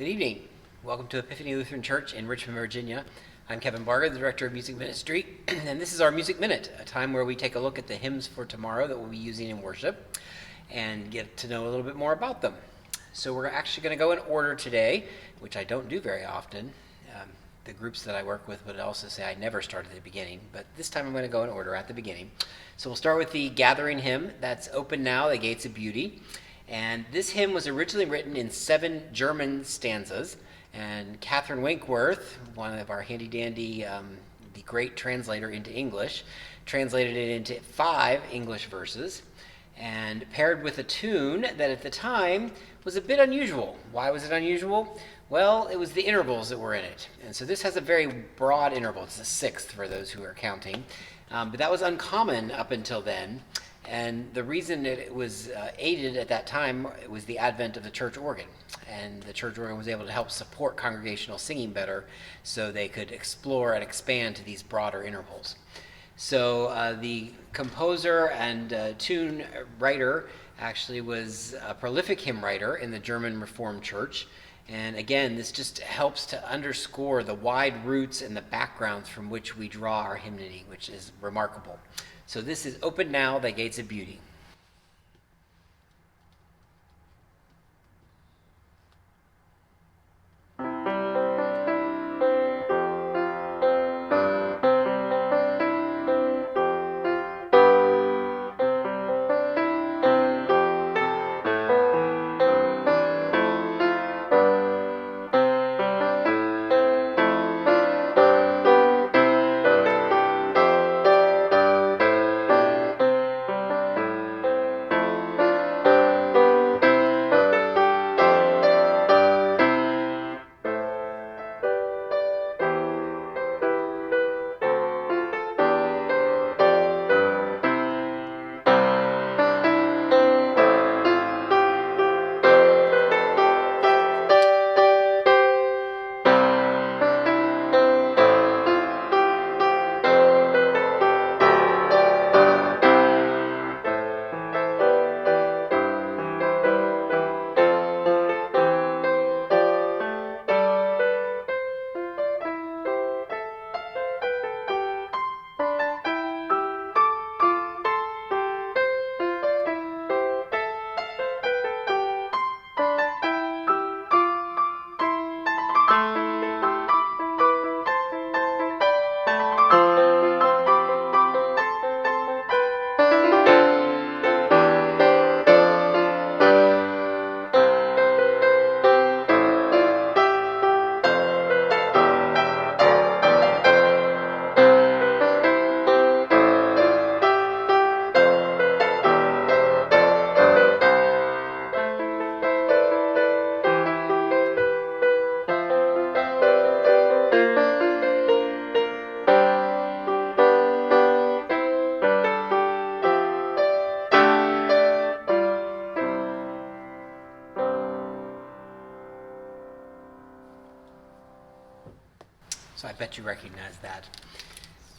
Good evening. Welcome to Epiphany Lutheran Church in Richmond, Virginia. I'm Kevin Barger, the Director of Music Ministry, and this is our Music Minute, a time where we take a look at the hymns for tomorrow that we'll be using in worship and get to know a little bit more about them. So we're actually going to go in order today, which I don't do very often. The groups that I work with would also say I never start at the beginning, but this time I'm going to go in order at the beginning. So we'll start with the Gathering Hymn. That's Open Now, the Gates of Beauty. And this hymn was originally written in 7 German stanzas, and Catherine Winkworth, one of our handy-dandy, the great translator into English, translated it into 5 English verses, and paired with a tune that at the time was a bit unusual. Why was it unusual? Well, it was the intervals that were in it. And so this has a very broad interval. It's a sixth for those who are counting. But that was uncommon up until then. And the reason it was aided at that time was the advent of the church organ. And the church organ was able to help support congregational singing better so they could explore and expand to these broader intervals. So the composer and tune writer actually was a prolific hymn writer in the German Reformed Church. And again, this just helps to underscore the wide roots and the backgrounds from which we draw our hymnody, which is remarkable. So this is Open Now, the Gates of Beauty. So I bet you recognize that.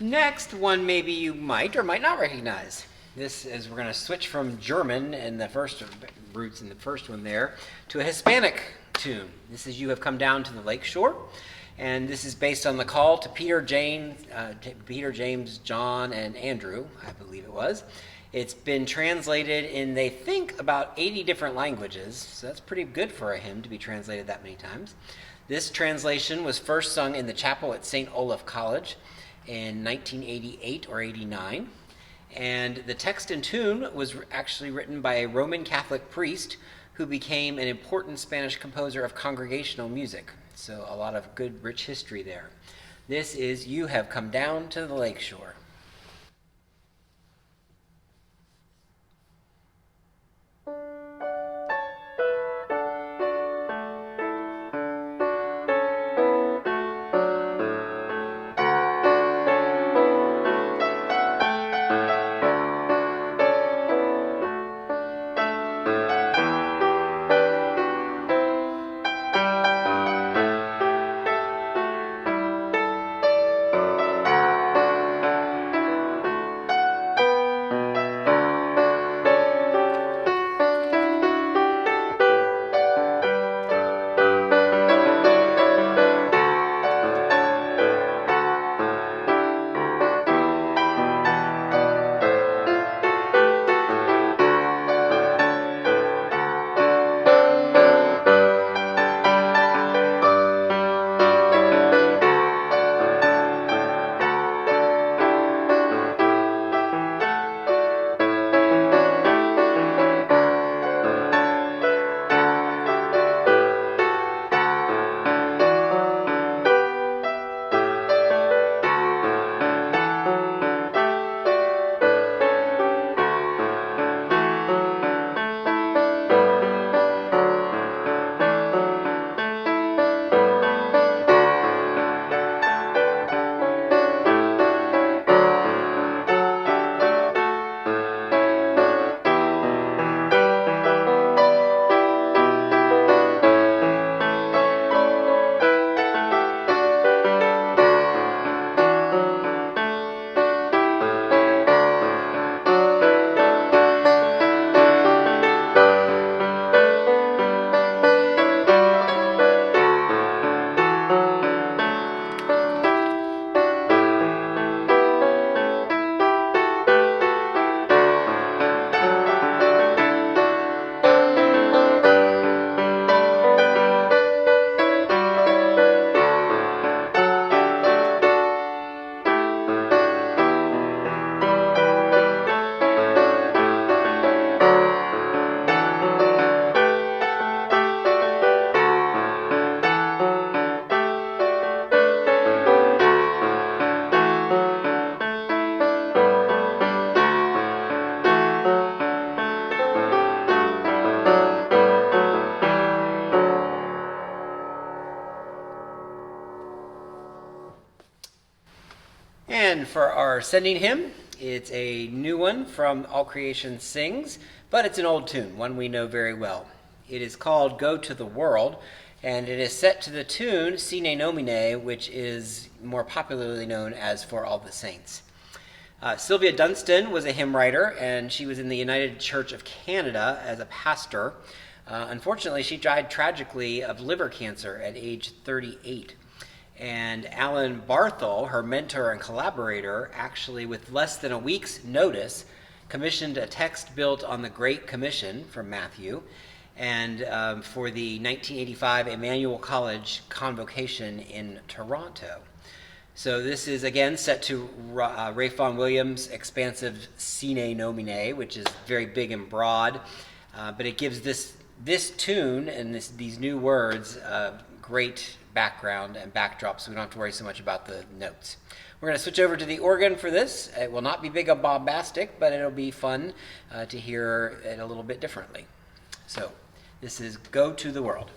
Next one maybe you might or might not recognize. This is, we're going to switch from German in the first roots in the first one there to a Hispanic tune. This is You Have Come Down to the Lakeshore. And this is based on the call to Peter, James, John, and Andrew, I believe it was. It's been translated in, they think, about 80 different languages. So that's pretty good for a hymn to be translated that many times. This translation was first sung in the chapel at St. Olaf College in 1988 or 89. And the text and tune was actually written by a Roman Catholic priest who became an important Spanish composer of congregational music. So a lot of good, rich history there. This is You Have Come Down to the Lakeshore. And for our sending hymn, it's a new one from All Creation Sings, but it's an old tune, one we know very well. It is called Go to the World, and it is set to the tune Sine Nomine, which is more popularly known as For All the Saints. Sylvia Dunstan was a hymn writer, and she was in the United Church of Canada as a pastor. Unfortunately, she died tragically of liver cancer at age 38. And Alan Barthel, her mentor and collaborator, actually with less than a week's notice, commissioned a text built on the Great Commission from Matthew, and for the 1985 Emmanuel College Convocation in Toronto. So this is again set to Ralph Vaughan Williams' expansive Sine Nomine, which is very big and broad, but it gives this tune and these new words great background and backdrop, so we don't have to worry so much about the notes. We're going to switch over to the organ for this. It will not be big and bombastic, but it'll be fun to hear it a little bit differently. So this is Go to the World.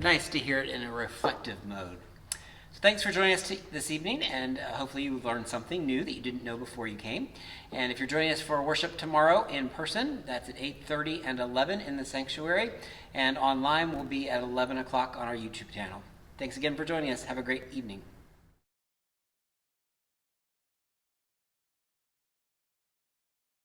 Nice to hear it in a reflective mode. So thanks for joining us this evening, and hopefully you've learned something new that you didn't know before you came. And if you're joining us for worship tomorrow in person, that's at 8:30 and 11 in the sanctuary, and online will be at 11 o'clock on our YouTube channel. Thanks again for joining us. Have a great evening.